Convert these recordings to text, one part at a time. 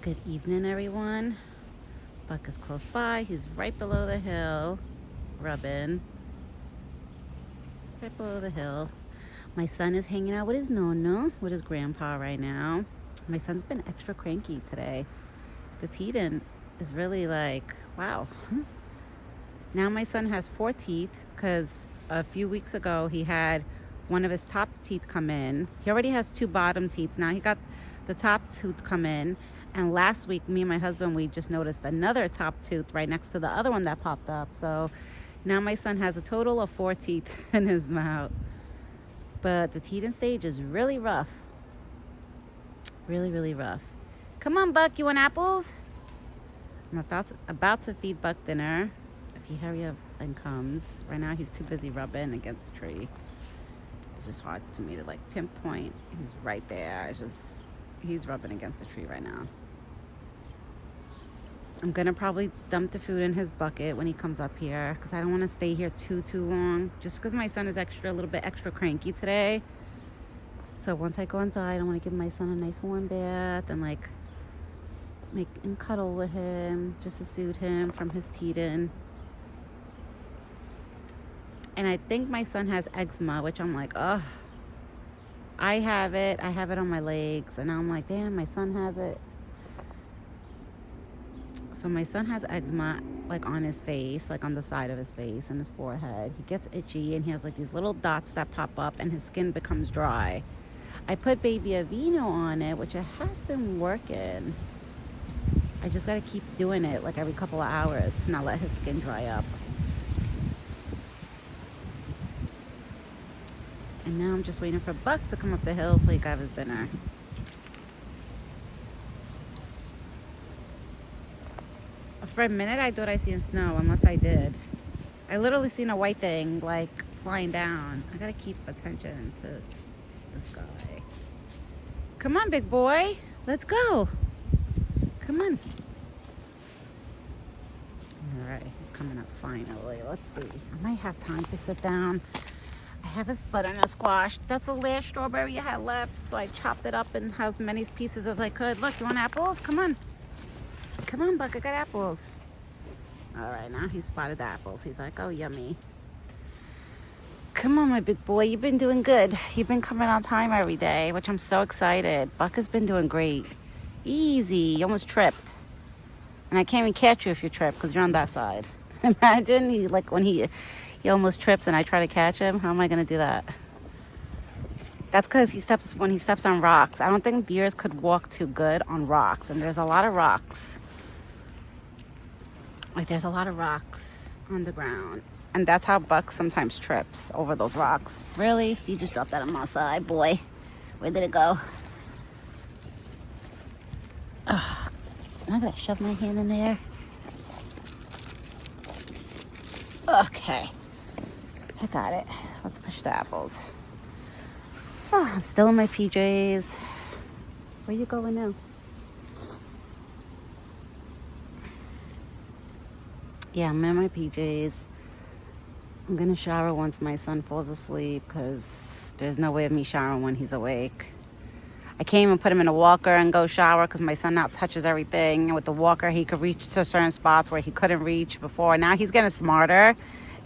Good evening, everyone. Buck is close by. He's right below the hill, rubbing. Right below the hill. My son is hanging out with his nono, with his grandpa right now. My son's been extra cranky today. The Teton is really like, wow. Now my son has 4 teeth because a few weeks ago he had one of his top teeth come in. He already has 2 bottom teeth. Now he got the top tooth come in. And last week, me and my husband, we just noticed another top tooth right next to the other one that popped up. So now my son has a total of 4 teeth in his mouth. But the Teton stage is really rough. Really, really rough. Come on, Buck, you want apples? I'm about to feed Buck dinner. If he hurry up and comes. Right now he's too busy rubbing against a tree. It's just hard for me to like pinpoint. He's right there. He's rubbing against a tree right now. I'm gonna probably dump the food in his bucket when he comes up here because I don't want to stay here too long. Just because my son is a little bit extra cranky today. So once I go inside, I want to give my son a nice warm bath and like make and cuddle with him just to soothe him from his Teton. And I think my son has eczema, which I'm like, oh, I have it on my legs, and I'm like, damn, my son has it. So my son has eczema like on his face, like on the side of his face and his forehead. He gets itchy and he has like these little dots that pop up and his skin becomes dry. I put Baby Aveeno on it, which it has been working. I just got to keep doing it like every couple of hours to not let his skin dry up. And now I'm just waiting for Buck to come up the hill so he can have his dinner. For a minute, I thought I seen snow, unless I did. I literally seen a white thing, like, flying down. I gotta keep attention to the sky. Come on, big boy. Let's go. Come on. All right, he's coming up finally. Let's see. I might have time to sit down. I have his butternut squash. That's the last strawberry I had left, so I chopped it up and have as many pieces as I could. Look, you want apples? Come on. Come on, Buck, I got apples. All right, now he spotted the apples. He's like, oh, yummy. Come on, my big boy. You've been doing good. You've been coming on time every day, which I'm so excited. Buck has been doing great. Easy. You almost tripped. And I can't even catch you if you trip because you're on that side. Imagine, when he almost trips and I try to catch him. How am I going to do that? That's because when he steps on rocks. I don't think deers could walk too good on rocks. And there's a lot of rocks. Like, there's a lot of rocks on the ground. And that's how Buck sometimes trips over those rocks. Really? You just dropped that on my side, boy. Where did it go? Ugh. I'm going to shove my hand in there. Okay. I got it. Let's push the apples. Oh, I'm still in my PJs. Where you going now? Yeah, I'm in my PJs. I'm gonna shower once my son falls asleep because there's no way of me showering when he's awake. I can't even put him in a walker and go shower because my son now touches everything. And with the walker, he could reach to certain spots where he couldn't reach before. Now he's getting smarter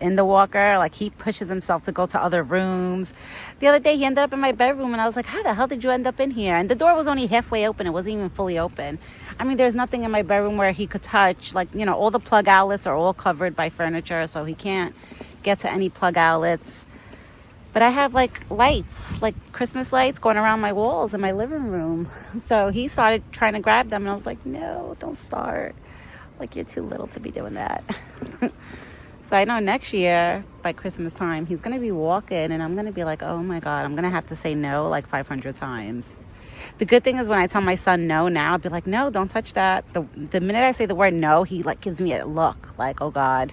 in the walker. Like, he pushes himself to go to other rooms. The other day, he ended up in my bedroom, and I was like, how the hell did you end up in here? And the door was only halfway open. It wasn't even fully open. I mean, there's nothing in my bedroom where he could touch. Like, all the plug outlets are all covered by furniture, so he can't get to any plug outlets. But I have, like, lights, like Christmas lights going around my walls in my living room. So he started trying to grab them, and I was like, no, don't start. Like, you're too little to be doing that. So I know next year, by Christmas time, he's going to be walking, and I'm going to be like, oh, my God, I'm going to have to say no like 500 times. The good thing is when I tell my son no now, I'll be like, no, don't touch that. The minute I say the word no, he, like, gives me a look like, oh, God.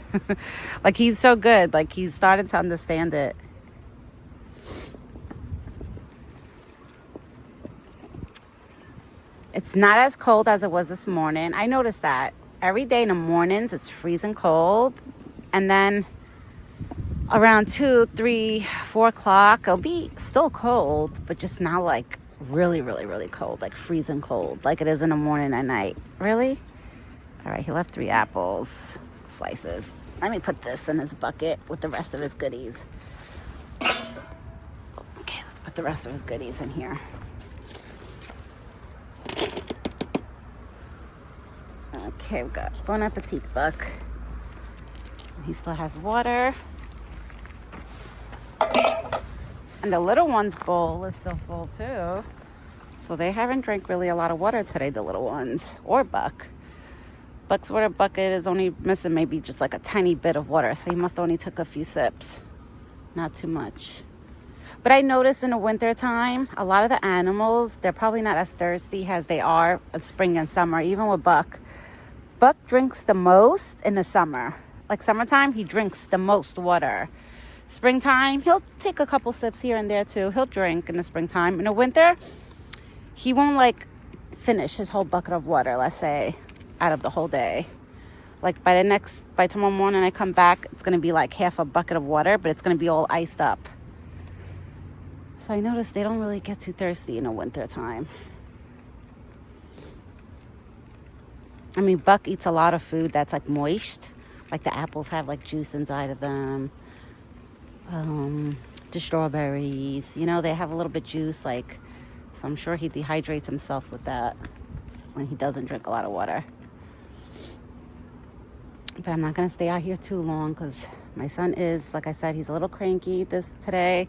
Like, he's so good. Like, he's starting to understand it. It's not as cold as it was this morning. I noticed that. Every day in the mornings, it's freezing cold. And then around 2, 3, 4 o'clock, it'll be still cold, but just not like really, really, really cold, like freezing cold, like it is in the morning and night. Really? All right, he left 3 apples, slices. Let me put this in his bucket with the rest of his goodies. Okay, let's put the rest of his goodies in here. Okay, we got Bon Appetit, Buck. He still has water. And the little one's bowl is still full too. So they haven't drank really a lot of water today, the little ones, or Buck. Buck's water bucket is only missing maybe just like a tiny bit of water. So he must only took a few sips. Not too much. But I noticed in the winter time, a lot of the animals, they're probably not as thirsty as they are in spring and summer, even with Buck. Buck drinks the most in the summer. Like summertime, he drinks the most water. Springtime, he'll take a couple sips here and there too. He'll drink in the springtime. In the winter, he won't like finish his whole bucket of water, let's say, out of the whole day. Like by tomorrow morning I come back, it's going to be like half a bucket of water, but it's going to be all iced up. So I noticed they don't really get too thirsty in the winter time. I mean, Buck eats a lot of food that's like moist. Like the apples have like juice inside of them. The strawberries, you know, they have a little bit juice. Like, so I'm sure he dehydrates himself with that when he doesn't drink a lot of water. But I'm not going to stay out here too long because my son is, like I said, he's a little cranky today.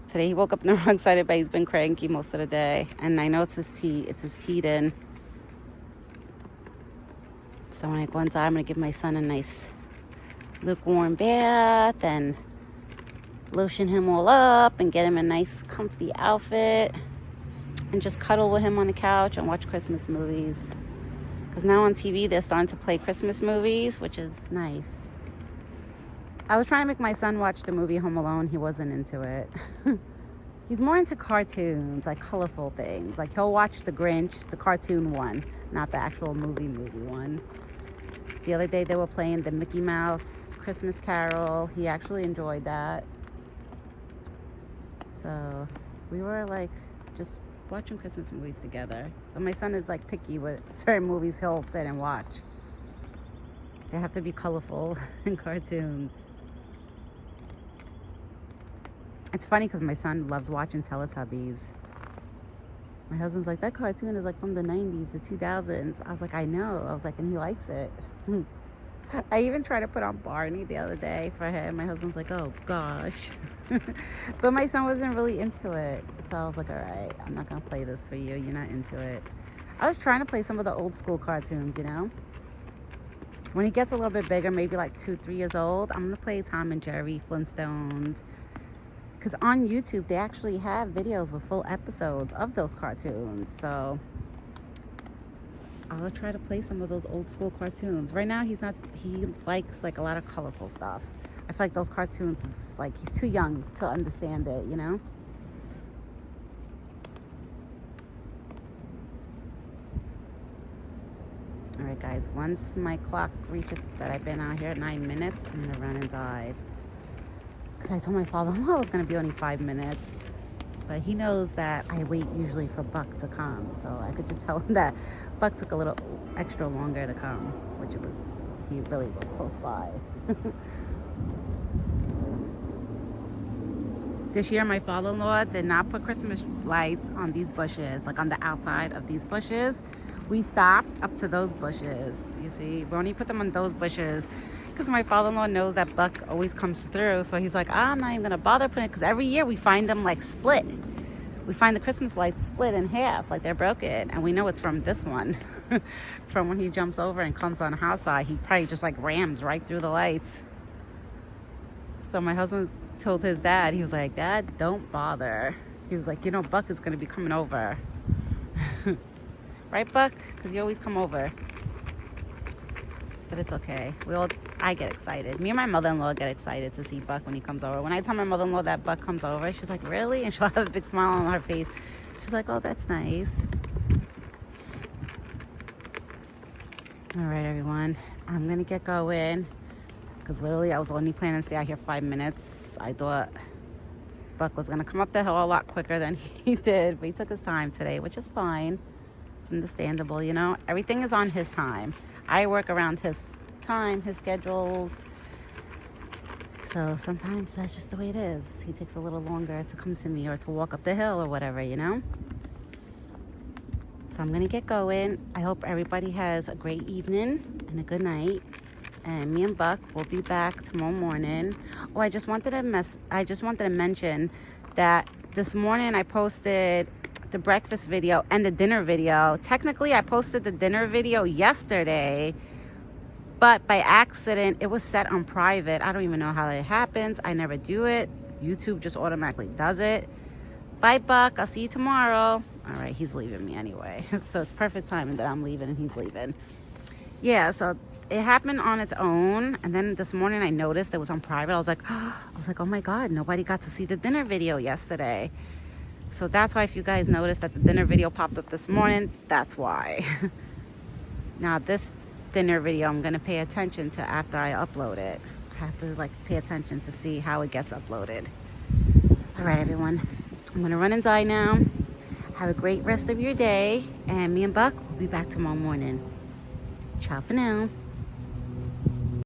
Today he woke up on the wrong side of bed. He's been cranky most of the day. And I know it's his heat in. So when I go inside, I'm going to give my son a nice lukewarm bath and lotion him all up and get him a nice comfy outfit and just cuddle with him on the couch and watch Christmas movies. Because now on TV, they're starting to play Christmas movies, which is nice. I was trying to make my son watch the movie Home Alone. He wasn't into it. He's more into cartoons, like colorful things. Like he'll watch The Grinch, the cartoon one, not the actual movie one. The other day they were playing the Mickey Mouse Christmas Carol. He actually enjoyed that. So we were like just watching Christmas movies together. But my son is like picky with certain movies he'll sit and watch. They have to be colorful and cartoons. It's funny because my son loves watching Teletubbies. My husband's like, that cartoon is like from the 90s, the 2000s. I was like, I know. I was like, and he likes it. I even tried to put on Barney the other day for him. My husband's like, oh gosh. But my son wasn't really into it. So I was like, all right, I'm not going to play this for you. You're not into it. I was trying to play some of the old school cartoons, you know. When he gets a little bit bigger, maybe like 2-3 years old, I'm going to play Tom and Jerry, Flintstones. Because on YouTube, they actually have videos with full episodes of those cartoons. So I'll try to play some of those old school cartoons. Right now, he likes like a lot of colorful stuff. I feel like those cartoons, is like he's too young to understand it, you know? All right, guys, once my clock reaches that I've been out here at 9 minutes, I'm gonna run inside. Because I told my father-in-law it was gonna be only 5 minutes. But he knows that I wait usually for Buck to come. So I could just tell him that Buck took a little extra longer to come, he really was close by. This year, my father-in-law did not put Christmas lights on these bushes, like on the outside of these bushes. We stopped up to those bushes. You see, we only put them on those bushes because my father-in-law knows that Buck always comes through. So he's like, I'm not even going to bother putting it because every year we find them like split. We find the Christmas lights split in half, like they're broken. And we know it's from this one. From when he jumps over and comes on the outside, he probably just like rams right through the lights. So my husband told his dad, he was like, Dad, don't bother. He was like, you know, Buck is going to be coming over. Right, Buck? Because you always come over. But it's okay. I get excited. Me and my mother-in-law get excited to see Buck when he comes over. When I tell my mother-in-law that Buck comes over, she's like, really? And she'll have a big smile on her face. She's like, oh, that's nice. All right, everyone. I'm going to get going. Because literally, I was only planning to stay out here 5 minutes. I thought Buck was going to come up the hill a lot quicker than he did, but he took his time today, which is fine. It's understandable, you know. Everything is on his time. I work around his time, his schedules. So sometimes that's just the way it is. He takes a little longer to come to me or to walk up the hill or whatever, you know. So I'm going to get going. I hope everybody has a great evening and a good night. And me and Buck will be back tomorrow morning. Oh, I just wanted to mention that this morning I posted the breakfast video and the dinner video. Technically, I posted the dinner video yesterday, but by accident, it was set on private. I don't even know how it happens. I never do it. YouTube just automatically does it. Bye, Buck. I'll see you tomorrow. All right, he's leaving me anyway. So it's perfect timing that I'm leaving and he's leaving. Yeah, so it happened on its own, and then this morning I noticed it was on private. I was like, oh my God, nobody got to see the dinner video yesterday. So that's why if you guys noticed that the dinner video popped up this morning, that's why. Now this dinner video I'm gonna pay attention to after I upload it. I have to pay attention to see how it gets uploaded. All right, everyone, I'm gonna run and die now. Have a great rest of your day, and me and Buck will be back tomorrow morning. Ciao for now.